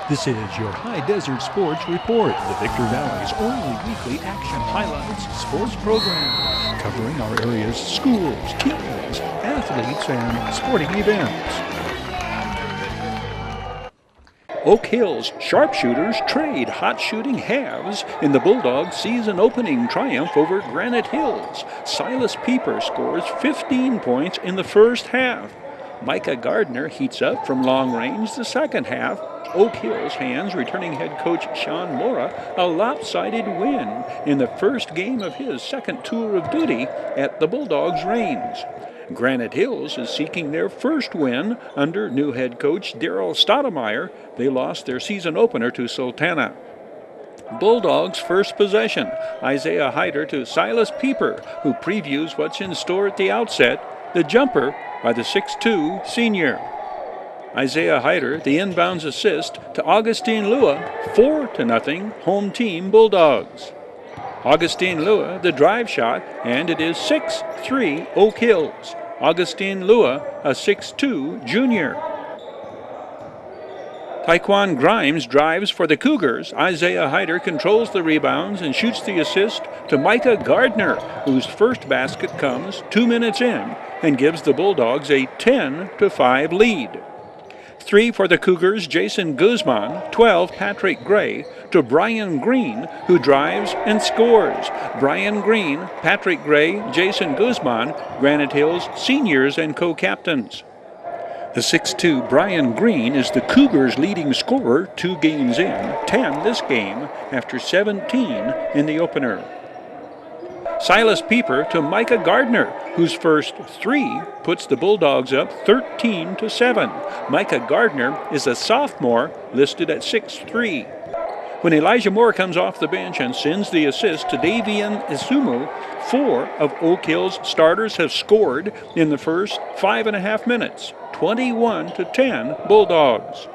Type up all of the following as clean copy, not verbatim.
This is your High Desert Sports Report, the Victor Valley's only weekly action highlights sports program, covering our area's schools, teams, athletes, and sporting events. Oak Hill's sharpshooters trade hot shooting halves in the Bulldogs' season opening triumph over Granite Hills. Silas Pieper scores 15 points in the first half. Micah Gardner heats up from long range the second half. Oak Hill's hands returning head coach Sean Mora a lopsided win in the first game of his second tour of duty at the Bulldogs' reins. Granite Hills is seeking their first win under new head coach Daryl Stoudemire. They lost their season opener to Sultana. Bulldogs' first possession, Isaiah Hyder to Silas Pieper, who previews what's in store at the outset. The jumper by the 6'2 senior. Isaiah Hyder, the inbounds assist to Augustine Lua, 4-0, home team Bulldogs. Augustine Lua, the drive shot, and it is 6-3 Oak Hills. Augustine Lua, a 6'2 junior. Taekwon Grimes drives for the Cougars. Isaiah Hyder controls the rebounds and shoots the assist to Micah Gardner, whose first basket comes 2 minutes in and gives the Bulldogs a 10-5 lead. 3 for the Cougars, Jason Guzman. 12, Patrick Gray to Brian Green, who drives and scores. Brian Green, Patrick Gray, Jason Guzman, Granite Hills seniors and co-captains. The 6'2 Brian Green is the Cougars' leading scorer 2 games in, 10 this game after 17 in the opener. Silas Pieper to Micah Gardner, whose first 3 puts the Bulldogs up 13-7. Micah Gardner is a sophomore listed at 6'3". When Elijah Moore comes off the bench and sends the assist to Davian Isumu, 4 of Oak Hill's starters have scored in the first 5.5 minutes, 21-10 Bulldogs.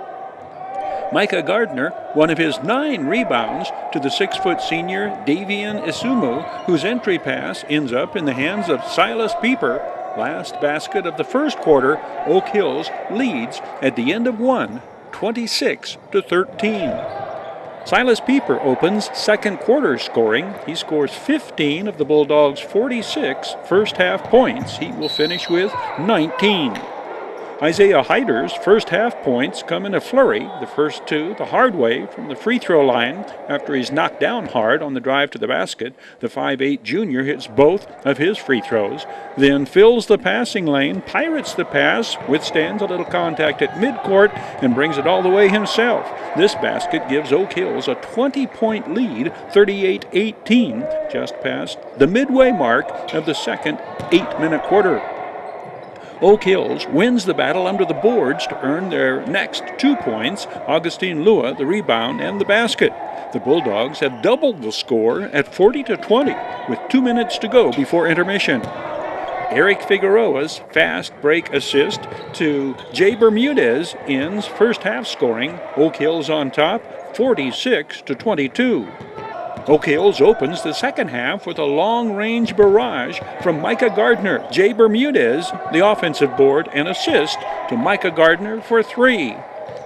Micah Gardner, one of his 9 rebounds to the 6' senior Davian Isumu, whose entry pass ends up in the hands of Silas Pieper. Last basket of the first quarter, Oak Hills leads at the end of one, 26-13. Silas Pieper opens second quarter scoring. He scores 15 of the Bulldogs' 46 first half points. He will finish with 19. Isaiah Hyder's first half points come in a flurry, the first 2 the hard way from the free throw line after he's knocked down hard on the drive to the basket. The 5'8 junior hits both of his free throws, then fills the passing lane, pirates the pass, withstands a little contact at midcourt, and brings it all the way himself. This basket gives Oak Hills a 20-point lead, 38-18, just past the midway mark of the second 8-minute quarter. Oak Hills wins the battle under the boards to earn their next 2 points, Augustine Lua the rebound and the basket. The Bulldogs have doubled the score at 40-20 with 2 minutes to go before intermission. Eric Figueroa's fast break assist to Jay Bermudez ends first half scoring. Oak Hills on top, 46-22. Oak Hills opens the second half with a long-range barrage from Micah Gardner. Jay Bermudez, the offensive board and assist to Micah Gardner for 3.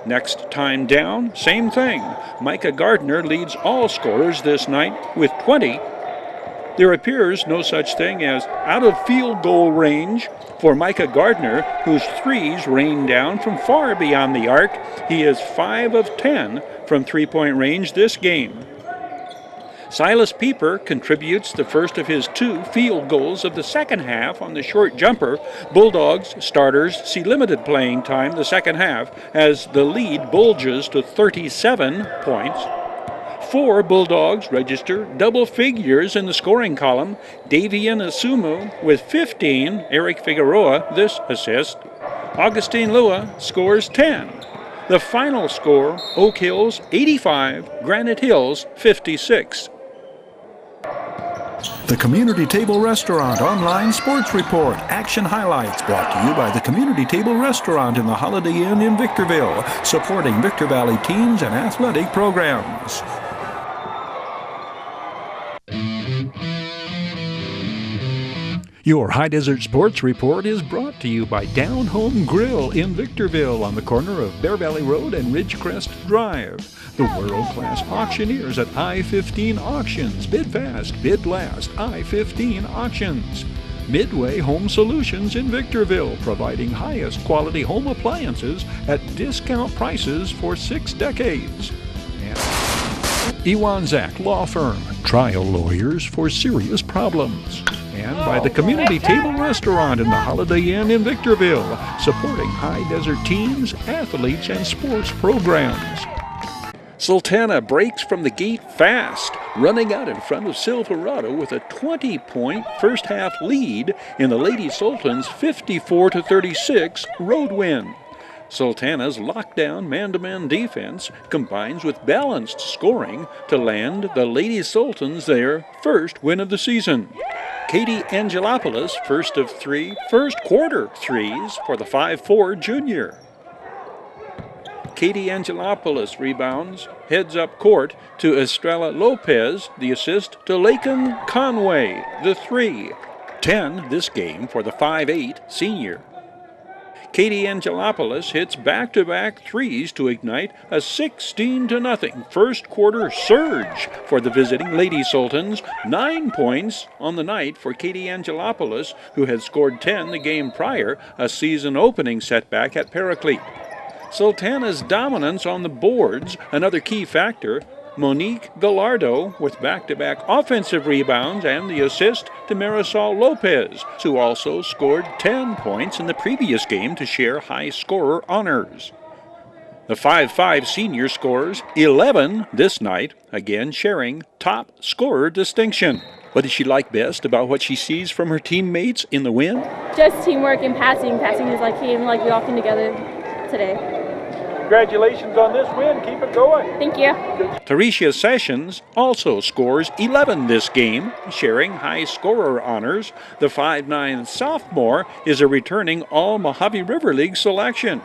Next time down, same thing. Micah Gardner leads all scorers this night with 20. There appears no such thing as out-of-field goal range for Micah Gardner, whose 3s rain down from far beyond the arc. He is 5 of 10 from three-point range this game. Silas Pieper contributes the first of his 2 field goals of the second half on the short jumper. Bulldogs starters see limited playing time the second half as the lead bulges to 37 points. 4 Bulldogs register double figures in the scoring column. Davian Isumu with 15, Eric Figueroa this assist. Augustine Lua scores 10. The final score, Oak Hills 85, Granite Hills 56. The Community Table Restaurant Online Sports Report. Action highlights brought to you by the Community Table Restaurant in the Holiday Inn in Victorville, supporting Victor Valley teams and athletic programs. Your High Desert Sports Report is brought to you by Down Home Grill in Victorville on the corner of Bear Valley Road and Ridgecrest Drive. The world-class auctioneers at I-15 Auctions. Bid fast, bid last. I-15 Auctions. Midway Home Solutions in Victorville, providing highest quality home appliances at discount prices for 6 decades. And Iwanzak Law Firm, trial lawyers for serious problems. And by the Community Table Restaurant in the Holiday Inn in Victorville, supporting high desert teams, athletes, and sports programs. Sultana breaks from the gate fast, running out in front of Silverado with a 20-point first-half lead in the Lady Sultans' 54-36 road win. Sultana's lockdown man-to-man defense combines with balanced scoring to land the Lady Sultans their first win of the season. Katie Angelopoulos, first of 3 first-quarter threes for the 5'4" junior. Katie Angelopoulos rebounds, heads up court to Estrella Lopez, the assist to Laken Conway, the 3. 10 this game for the 5'8" senior. Katie Angelopoulos hits back-to-back threes to ignite a 16-0 first-quarter surge for the visiting Lady Sultans. 9 points on the night for Katie Angelopoulos, who had scored 10 the game prior, a season-opening setback at Paraclete. Sultana's dominance on the boards, another key factor. Monique Gallardo with back-to-back offensive rebounds and the assist to Marisol Lopez, who also scored 10 points in the previous game to share high scorer honors. The 5'5" senior scores 11 this night, again sharing top scorer distinction. What does she like best about what she sees from her teammates in the win? Just teamwork and passing. Passing is like team, like we all came together today. Congratulations on this win. Keep it going. Thank you. Tarisha Sessions also scores 11 this game, sharing high scorer honors. The 5'9" sophomore is a returning All-Mojave River League selection.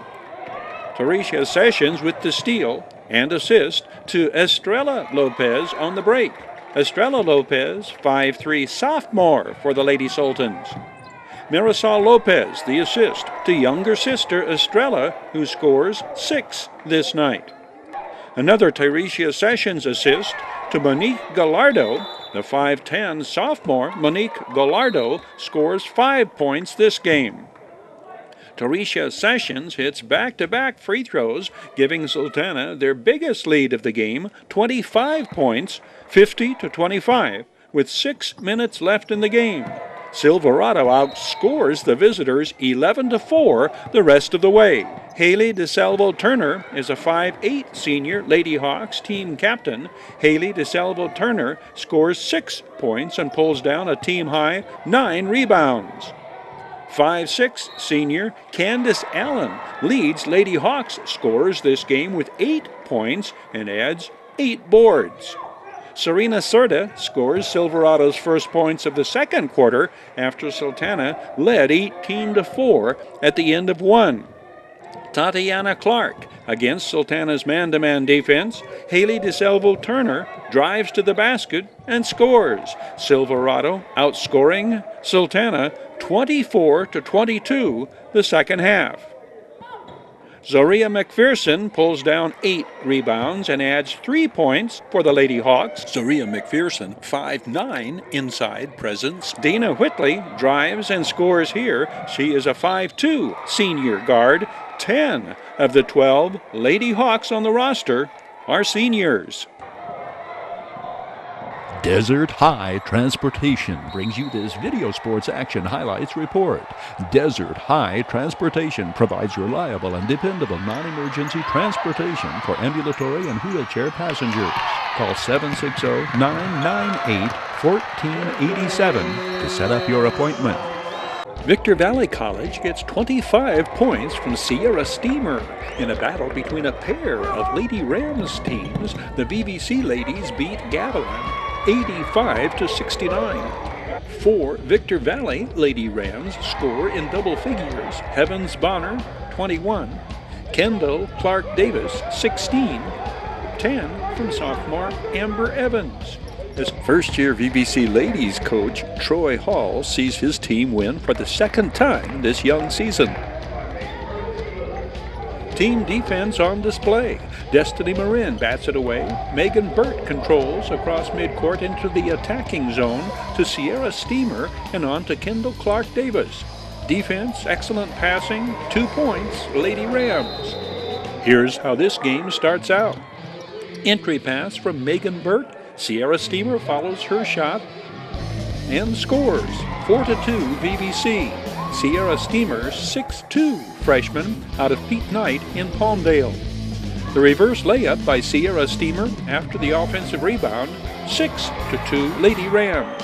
Tarisha Sessions with the steal and assist to Estrella Lopez on the break. Estrella Lopez, 5'3" sophomore for the Lady Sultans. Marisol Lopez, the assist to younger sister Estrella, who scores 6 this night. Another Tarisha Sessions assist to Monique Gallardo. The 5'10" sophomore Monique Gallardo scores 5 points this game. Tarisha Sessions hits back-to-back free throws, giving Sultana their biggest lead of the game, 25 points, 50-25, with 6 minutes left in the game. Silverado outscores the visitors 11-4 the rest of the way. Haley DeSalvo Turner is a 5'8" senior Lady Hawks team captain. Haley DeSalvo Turner scores 6 points and pulls down a team-high 9 rebounds. 5'6" senior Candace Allen leads Lady Hawks scorers this game with 8 points and adds 8 boards. Serena Sorda scores Silverado's first points of the second quarter after Sultana led 18-4 at the end of 1. Tatiana Clark against Sultana's man-to-man defense. Haley DeSalvo Turner drives to the basket and scores. Silverado outscoring Sultana 24-22 the second half. Zoria McPherson pulls down 8 rebounds and adds 3 points for the Lady Hawks. Zoria McPherson, 5'9" inside presence. Dana Whitley drives and scores here. She is a 5'2" senior guard. 10 of the 12 Lady Hawks on the roster are seniors. Desert High Transportation brings you this video sports action highlights report. Desert High Transportation provides reliable and dependable non-emergency transportation for ambulatory and wheelchair passengers. Call 760-998-1487 to set up your appointment. Victor Valley College gets 25 points from Sierra Steamer. In a battle between a pair of Lady Rams teams, the VVC ladies beat Gavilan 85-69. 4 Victor Valley Lady Rams score in double figures. Heavens Bonner, 21. Kendall Clark Davis, 16. 10 from sophomore Amber Evans. As first-year VVC Ladies coach Troy Hall sees his team win for the second time this young season. Team defense on display. Destiny Marin bats it away. Megan Burt controls across midcourt into the attacking zone to Sierra Steamer and on to Kendall Clark Davis. Defense, excellent passing, 2 points, Lady Rams. Here's how this game starts out. Entry pass from Megan Burt. Sierra Steamer follows her shot and scores. 4-2 VVC. Sierra Steamer 6'2", freshman out of Pete Knight in Palmdale. The reverse layup by Sierra Steamer after the offensive rebound. 6-2 Lady Rams.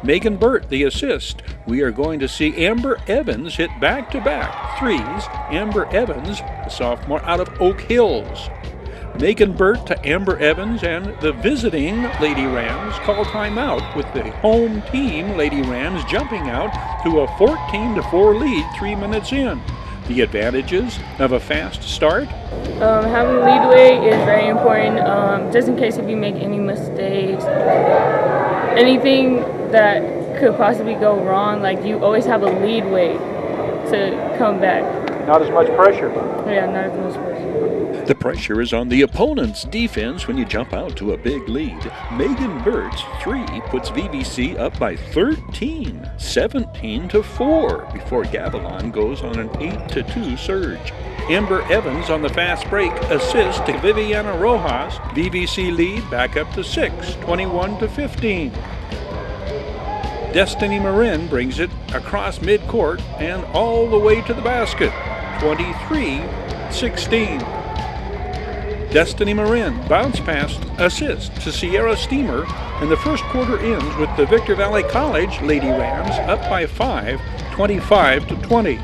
Megan Burt, the assist. We are going to see Amber Evans hit back-to-back threes. Amber Evans, a sophomore out of Oak Hills. Megan Burt to Amber Evans, and the visiting Lady Rams call timeout with the home team Lady Rams jumping out to a 14-4 lead 3 minutes in. The advantages of a fast start? Having leadway is very important, just in case if you make any mistakes. Anything that could possibly go wrong, like you always have a leadway to come back. Not as much pressure. Yeah, not as much pressure. The pressure is on the opponent's defense when you jump out to a big lead. Megan Burt's three puts VVC up by 13, 17-4 before Gavilan goes on an 8-2 surge. Amber Evans on the fast break assist to Viviana Rojas. VVC lead back up to 6, 21-15. Destiny Marin brings it across midcourt and all the way to the basket, 23-16. Destiny Marin bounce pass assist to Sierra Steamer, and the first quarter ends with the Victor Valley College Lady Rams up by 5, 25-20.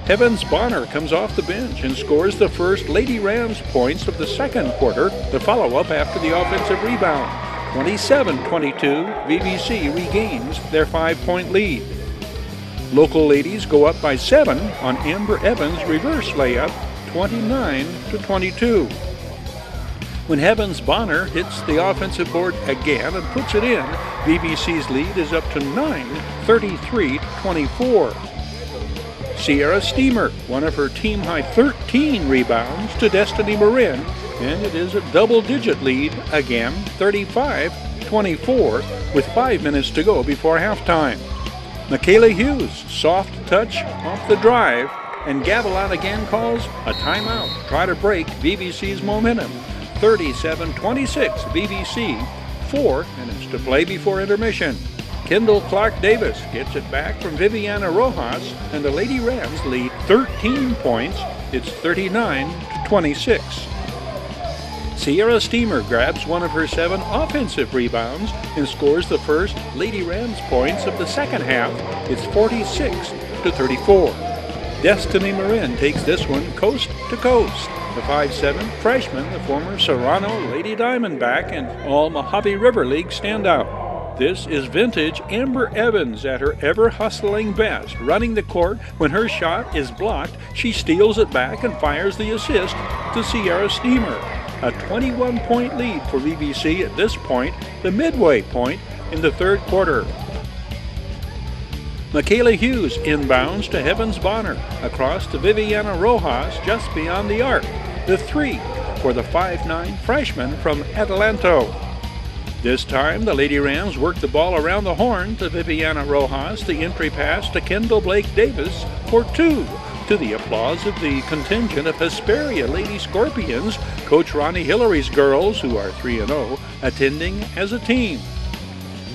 Evans Bonner comes off the bench and scores the first Lady Rams points of the second quarter, the follow-up after the offensive rebound. 27-22, VVC regains their 5-point lead. Local ladies go up by 7 on Amber Evans' reverse layup, 29-22. When Evans Bonner hits the offensive board again and puts it in, VVC's lead is up to 9, 33-24. Sierra Steamer, one of her team-high 13 rebounds to Destiny Marin, and it is a double-digit lead again, 35-24, with 5 minutes to go before halftime. Michaela Hughes, soft touch off the drive, and Gavilan again calls a timeout. Try to break VVC's momentum. 37-26, VVC, 4 minutes to play before intermission. Kendall Clark Davis gets it back from Viviana Rojas, and the Lady Rams lead 13 points. It's 39-26. Sierra Steamer grabs one of her 7 offensive rebounds and scores the first Lady Rams points of the second half. It's 46-34. Destiny Marin takes this one coast to coast. The 5'7" freshman, the former Serrano Lady Diamondback and all Mojave River League standout. This is vintage Amber Evans at her ever-hustling best, running the court. When her shot is blocked, she steals it back and fires the assist to Sierra Steamer. A 21-point lead for VVC at this point, the midway point in the third quarter. Michaela Hughes inbounds to Evans Bonner, across to Viviana Rojas just beyond the arc. The 3 for the 5'9" freshman from Adelanto. This time, the Lady Rams work the ball around the horn to Viviana Rojas, the entry pass to Kendall Blake Davis for 2, to the applause of the contingent of Hesperia Lady Scorpions, Coach Ronnie Hillary's girls, who are 3-0, attending as a team.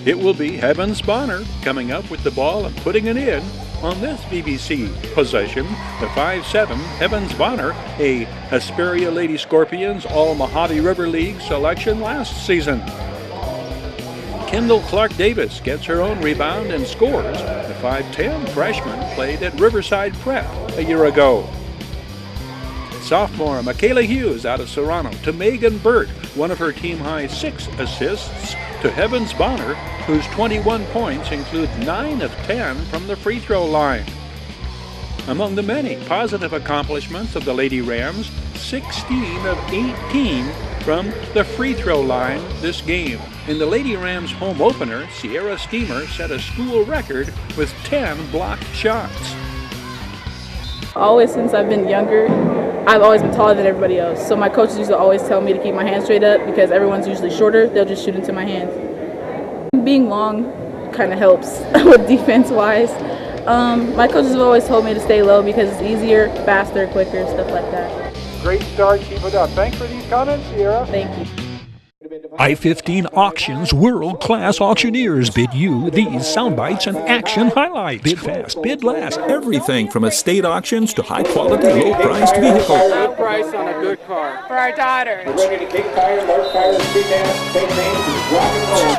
It will be Evans Bonner coming up with the ball and putting it in on this VVC possession. The 5'7" Evans Bonner, a Hesperia Lady Scorpions All Mojave River League selection last season. Kendall Clark Davis gets her own rebound and scores. The 5'10" freshman played at Riverside Prep a year ago. Sophomore Michaela Hughes out of Serrano to Megan Burt, one of her team-high 6 assists to Evans Bonner, whose 21 points include 9 of 10 from the free throw line. Among the many positive accomplishments of the Lady Rams, 16 of 18 from the free throw line this game. In the Lady Rams home opener, Sierra Steamer set a school record with 10 blocked shots. Always since I've been younger, I've always been taller than everybody else. So my coaches used to always tell me to keep my hands straight up because everyone's usually shorter. They'll just shoot into my hands. Being long kind of helps with defense-wise. My coaches have always told me to stay low because it's easier, faster, quicker, stuff like that. Great start, keep it up. Thanks for these comments, Sierra. Thank you. I-15 Auctions world-class auctioneers bid you these sound bites and action highlights. Bid fast, bid last. Everything from estate auctions to high-quality, low-priced vehicles. Low price on a good car. For our daughter. Ready to kick tires, mark tires, speed dance, fake names, and rock and roll.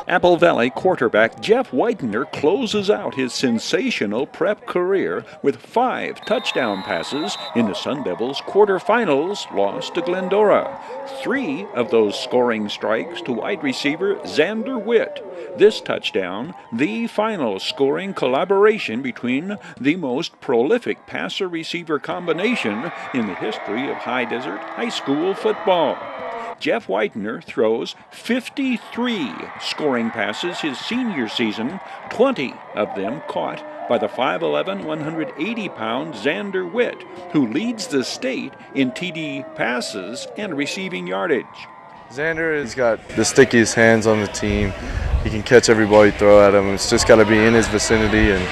Apple Valley quarterback Jeff Widener closes out his sensational prep career with 5 touchdown passes in the Sun Devils' quarterfinals loss to Glendora. 3 of those scoring strikes to wide receiver Xander Witt. This touchdown, the final scoring collaboration between the most prolific passer-receiver combination in the history of High Desert High School football. Jeff Widener throws 53 scoring passes his senior season, 20 of them caught by the 5'11", 180-pound Xander Witt, who leads the state in TD passes and receiving yardage. Xander has got the stickiest hands on the team. He can catch every ball you throw at him. It's just got to be in his vicinity, and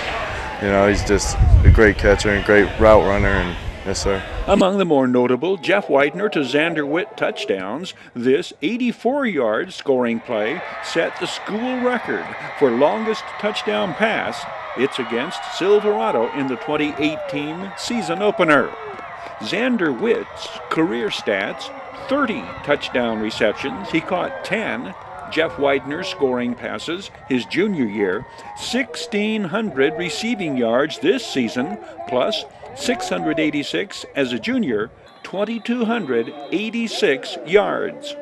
he's just a great catcher and great route runner. And yes, sir. Among the more notable Jeff Widener to Xander Witt touchdowns, this 84-yard scoring play set the school record for longest touchdown pass. It's against Silverado in the 2018 season opener. Xander Witt's career stats: 30 touchdown receptions. He caught 10. Jeff Widener scoring passes his junior year, 1,600 receiving yards this season, plus 686 as a junior, 2,286 yards.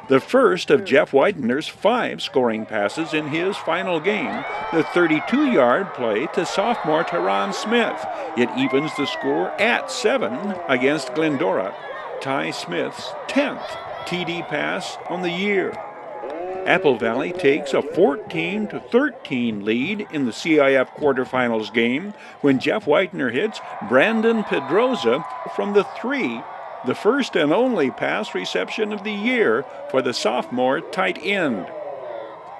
The first of Jeff Widener's 5 scoring passes in his final game, the 32-yard play to sophomore Teron Smith. It evens the score at 7 against Glendora. Ty Smith's 10th TD pass on the year. Apple Valley takes a 14-13 lead in the CIF quarterfinals game when Jeff Widener hits Brandon Pedroza from the 3, the first and only pass reception of the year for the sophomore tight end.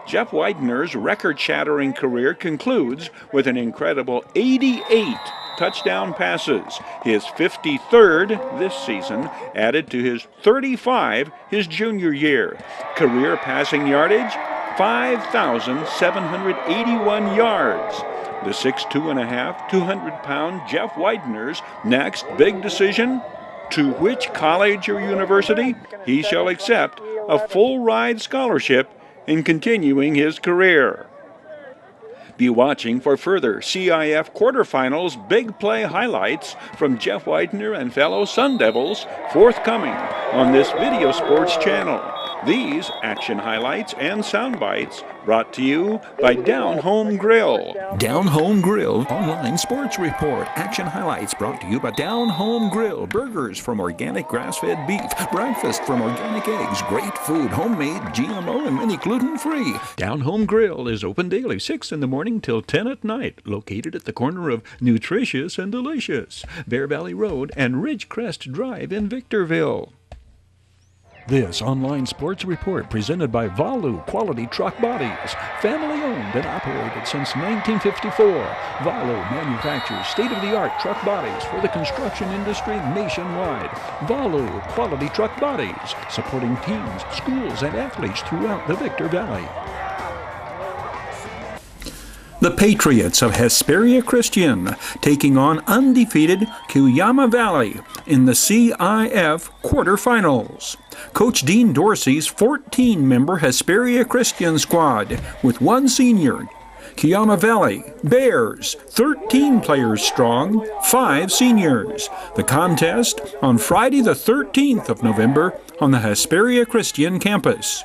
Jeff Widener's record-shattering career concludes with an incredible 88 touchdown passes, his 53rd this season, added to his 35 his junior year. Career passing yardage, 5,781 yards. The 6'2½", 200-pound Jeff Widener's next big decision: to which college or university he shall accept a full-ride scholarship in continuing his career. Be watching for further CIF quarterfinals big play highlights from Jeff Widener and fellow Sun Devils forthcoming on this Video Sports channel. These action highlights and sound bites brought to you by Down Home Grill. Down Home Grill online sports report. Action highlights brought to you by Down Home Grill. Burgers from organic grass-fed beef. Breakfast from organic eggs. Great food, homemade, GMO, and many gluten-free. Down Home Grill is open daily, 6 in the morning till 10 at night. Located at the corner of Nutritious and Delicious, Bear Valley Road and Ridgecrest Drive in Victorville. This online sports report presented by Valu Quality Truck Bodies. Family owned and operated since 1954. Valu manufactures state-of-the-art truck bodies for the construction industry nationwide. Valu Quality Truck Bodies, supporting teams, schools, and athletes throughout the Victor Valley. The Patriots of Hesperia Christian taking on undefeated Cuyama Valley in the CIF quarterfinals. Coach Dean Dorsey's 14-member Hesperia Christian squad with 1 senior. Cuyama Valley Bears, 13 players strong, 5 seniors. The contest on Friday the 13th of November on the Hesperia Christian campus.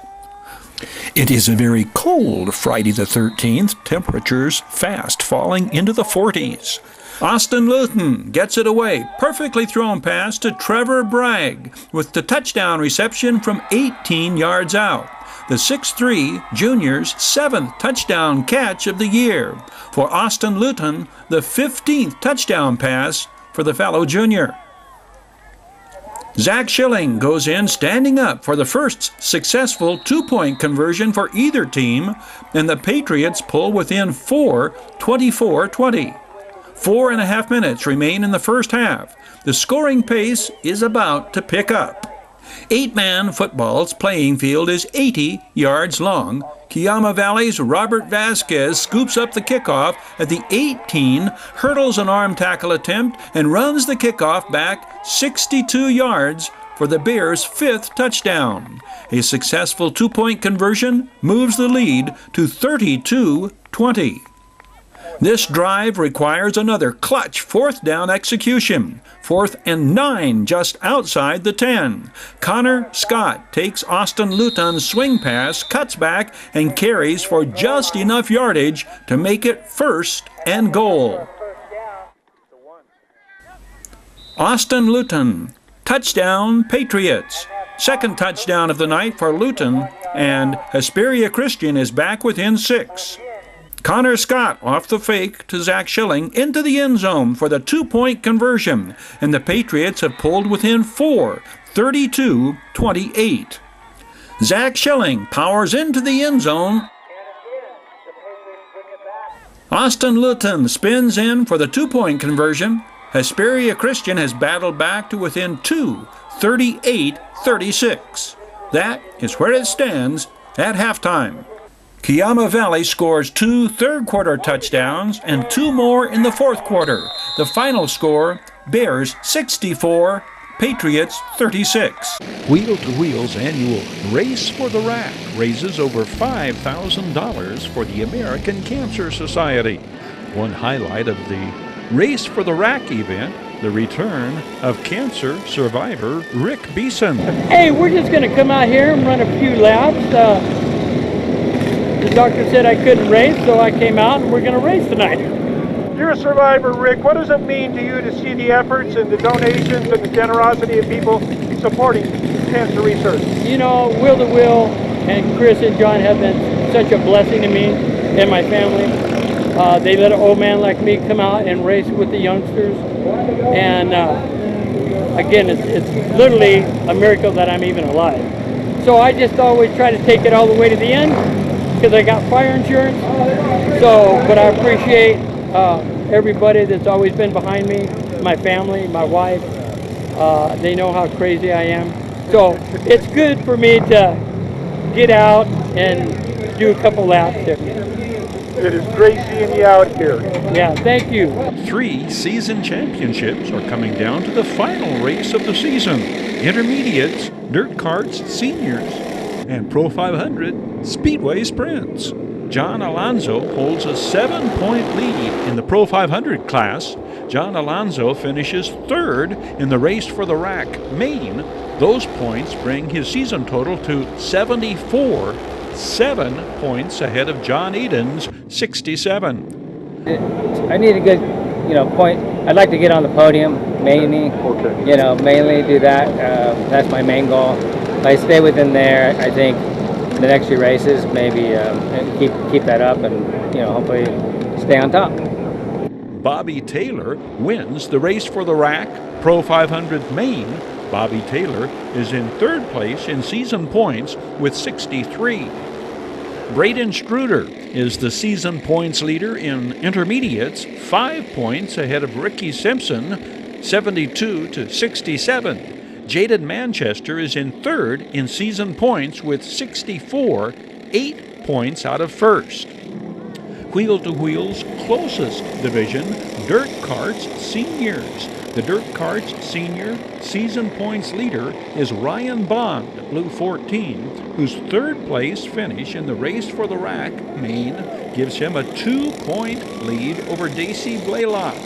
It is a very cold Friday the 13th, temperatures fast falling into the 40s. Austin Luton gets it away. Perfectly thrown pass to Trevor Bragg with the touchdown reception from 18 yards out. The 6'3" junior's 7th touchdown catch of the year. For Austin Luton, the 15th touchdown pass for the fellow junior. Zach Schilling goes in standing up for the first successful two-point conversion for either team, and the Patriots pull within 4, 24-20. 4.5 minutes remain in the first half. The scoring pace is about to pick up. 8-man football's playing field is 80 yards long. Kiama Valley's Robert Vasquez scoops up the kickoff at the 18, hurdles an arm tackle attempt, and runs the kickoff back 62 yards for the Bears' 5th touchdown. A successful two-point conversion moves the lead to 32-20. This drive requires another clutch 4th down execution. 4th and 9 just outside the 10. Connor Scott takes Austin Luton's swing pass, cuts back, and carries for just enough yardage to make it 1st and goal. Austin Luton, touchdown Patriots. 2nd touchdown of the night for Luton, and Hesperia Christian is back within 6. Connor Scott off the fake to Zach Schilling into the end zone for the two-point conversion, and the Patriots have pulled within 4, 32-28. Zach Schilling powers into the end zone. Austin Luton spins in for the two-point conversion. Hesperia Christian has battled back to within 2, 38-36. That is where it stands at halftime. Kiama Valley scores 2 third-quarter touchdowns and 2 more in the 4th quarter. The final score, Bears 64, Patriots 36. Wheel to Wheel's annual Race for the Rack raises over $5,000 for the American Cancer Society. One highlight of the Race for the Rack event, the return of cancer survivor Rick Beeson. Hey, we're just going to come out here and run a few laps. The doctor said I couldn't race, so I came out and we're going to race tonight. You're a survivor, Rick. What does it mean to you to see the efforts and the donations and the generosity of people supporting cancer research? You know, Wheel to Wheel and Chris and John have been such a blessing to me and my family. They let an old man like me come out and race with the youngsters. And again, it's literally a miracle that I'm even alive. So I just always try to take it all the way to the end, because I got fire insurance. So, but I appreciate everybody that's always been behind me, my family, my wife. They know how crazy I am. So it's good for me to get out and do a couple laps here. It is great seeing you out here. Yeah, thank you. 3 season championships are coming down to the final race of the season. Intermediates, dirt carts, seniors, and Pro 500 Speedway Sprints. John Alonso holds a 7-point lead in the Pro 500 class. John Alonso finishes 3rd in the Race for the Rack Main. Those points bring his season total to 74, 7 points ahead of John Eden's 67. I need a good, point. I'd like to get on the podium mainly. Mainly do that. That's my main goal. If I stay within there, I think the next few races maybe keep that up and hopefully stay on top. Bobby Taylor wins the Race for the Rack Pro 500 Main. Bobby Taylor is in 3rd place in season points with 63. Braden Struder is the season points leader in intermediates, 5 points ahead of Ricky Simpson, 72-67. Jaden Manchester is in 3rd in season points with 64, 8 points out of 1st. Wheel to Wheel's closest division, Dirt Carts Seniors. The Dirt Carts Senior season points leader is Ryan Bond, Blue 14, whose 3rd place finish in the Race for the Rack Main gives him a 2-point lead over Daisy Blaylock.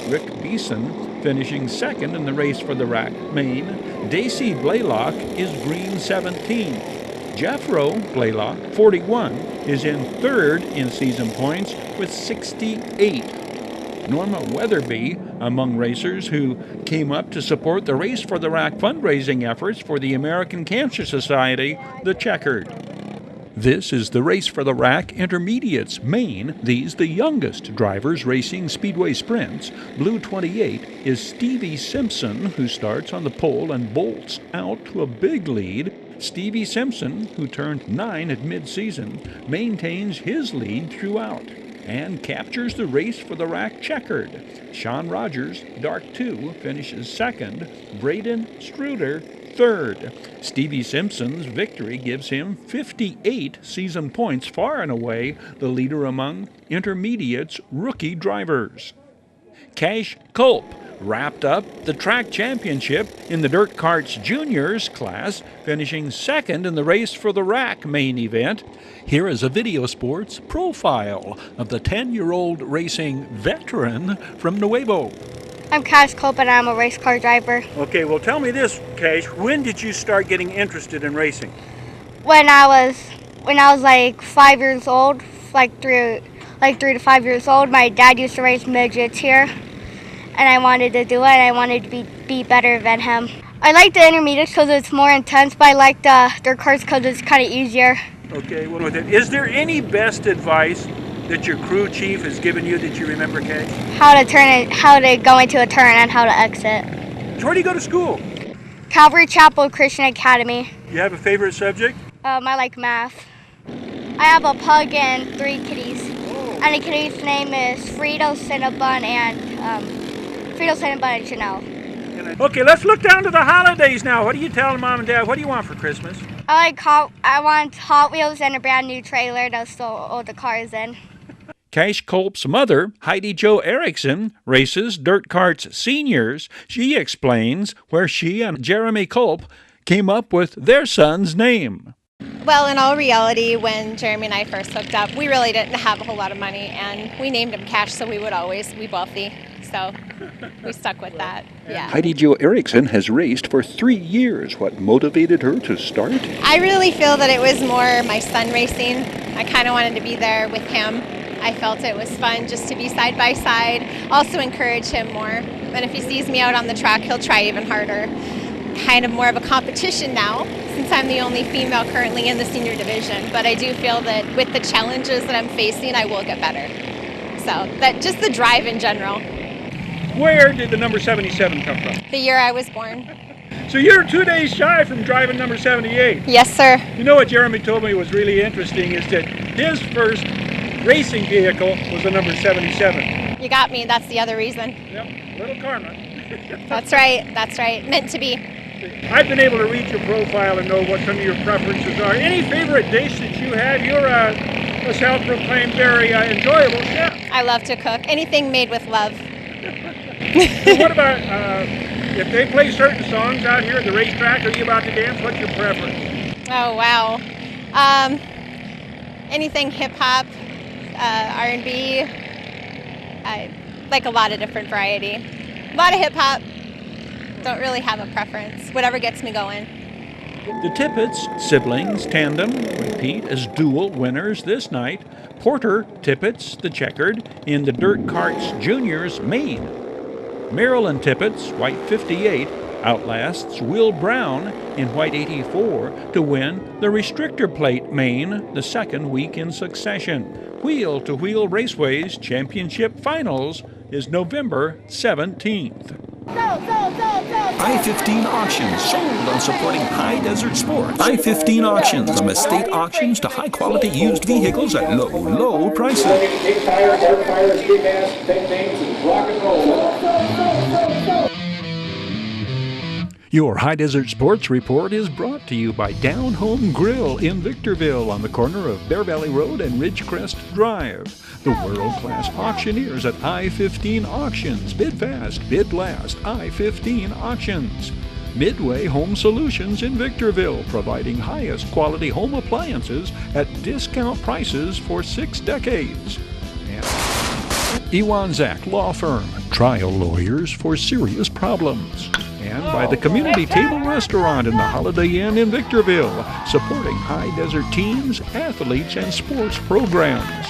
Rick Beeson finishing 2nd in the Race for the Rack Main. Daisy Blaylock is green 17. Jeffro Blaylock, 41, is in 3rd in season points with 68. Norma Weatherby among racers who came up to support the Race for the Rack fundraising efforts for the American Cancer Society, the Checkered. This is the Race for the Rack Intermediates Main. These the youngest drivers racing speedway sprints. Blue 28 is Stevie Simpson, who starts on the pole and bolts out to a big lead. Stevie Simpson, who turned 9 at mid-season, maintains his lead throughout and captures the Race for the Rack Checkered. Sean Rogers, Dark 2, finishes second. Braden Struder, third. Stevie Simpson's victory gives him 58 season points, far and away the leader among intermediates rookie drivers. Cash Culp wrapped up the track championship in the Dirt Carts Juniors class, finishing second in the Race for the Rack main event. Here is a Video Sports profile of the 10-year-old racing veteran from Nuevo. I'm Cash Culp and I'm a race car driver. Okay, well tell me this, Cash, when did you start getting interested in racing? When I was like 5 years old, like 3 to 5 years old, my dad used to race midgets here, and I wanted to do it, and I wanted to be better than him. I like the intermediates because it's more intense, but I like the dirt cars because it's kind of easier. Okay, well with it, is there any best advice that your crew chief has given you that you remember, Kay? How to go into a turn and how to exit. So where do you go to school? Calvary Chapel Christian Academy. You have a favorite subject? I like math. I have a pug and 3 kitties. And the kitty's name is Frito, Cinnabon, and Chanel. Okay, let's look down to the holidays now. What do you tell Mom and Dad? What do you want for Christmas? I want Hot Wheels and a brand new trailer to store all the cars in. Cash Culp's mother, Heidi Jo Erickson, races Dirt Carts Seniors. She explains where she and Jeremy Culp came up with their son's name. Well, in all reality, when Jeremy and I first hooked up, we really didn't have a whole lot of money, and we named him Cash so we would always be wealthy. So we stuck with that, yeah. Heidi Jo Erickson has raced for 3 years. What motivated her to start? I really feel that it was more my son racing. I kind of wanted to be there with him. I felt it was fun just to be side by side, also encourage him more. And if he sees me out on the track, he'll try even harder. Kind of more of a competition now, since I'm the only female currently in the senior division. But I do feel that with the challenges that I'm facing, I will get better. So that just the drive in general. Where did the number 77 come from? The year I was born. So you're 2 days shy from driving number 78. Yes, sir. You know what Jeremy told me was really interesting is that his first racing vehicle was the number 77. You got me. That's the other reason. Yep, little karma. That's right. That's right. Meant to be. I've been able to read your profile and know what some of your preferences are. Any favorite dish that you have? You're a self-proclaimed very enjoyable chef. I love to cook. Anything made with love. So what about if they play certain songs out here at the racetrack, are you about to dance? What's your preference? Oh, wow. Anything hip-hop, R&B. I like a lot of different variety. A lot of hip-hop. Don't really have a preference. Whatever gets me going. The Tippetts siblings tandem repeat as dual winners this night. Porter Tippetts, the Checkered, in the Dirt Carts Juniors main. Marilyn Tippetts, white 58, outlasts Will Brown in white 84 to win the Restrictor Plate main the second week in succession. Wheel to Wheel Raceways Championship Finals is November 17th. I-15 Auctions, sold on supporting High Desert Sports. I-15 Auctions, from estate auctions to high-quality used vehicles at low, low prices. Big tires, dark tires, big ass, big things, and rock and roll. Your High Desert Sports Report is brought to you by Down Home Grill in Victorville on the corner of Bear Valley Road and Ridgecrest Drive. The world-class auctioneers at I-15 Auctions. Bid fast, bid last. I-15 Auctions. Midway Home Solutions in Victorville, providing highest quality home appliances at discount prices for 6 decades. And Ewan Zach Law Firm, trial lawyers for serious problems. And by the Community Table Restaurant in the Holiday Inn in Victorville, supporting High Desert teams, athletes, and sports programs.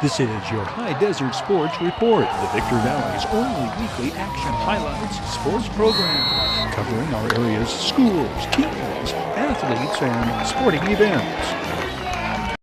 This is your High Desert Sports Report, the Victor Valley's only weekly action highlights sports program, covering our area's schools, teams, athletes, and sporting events.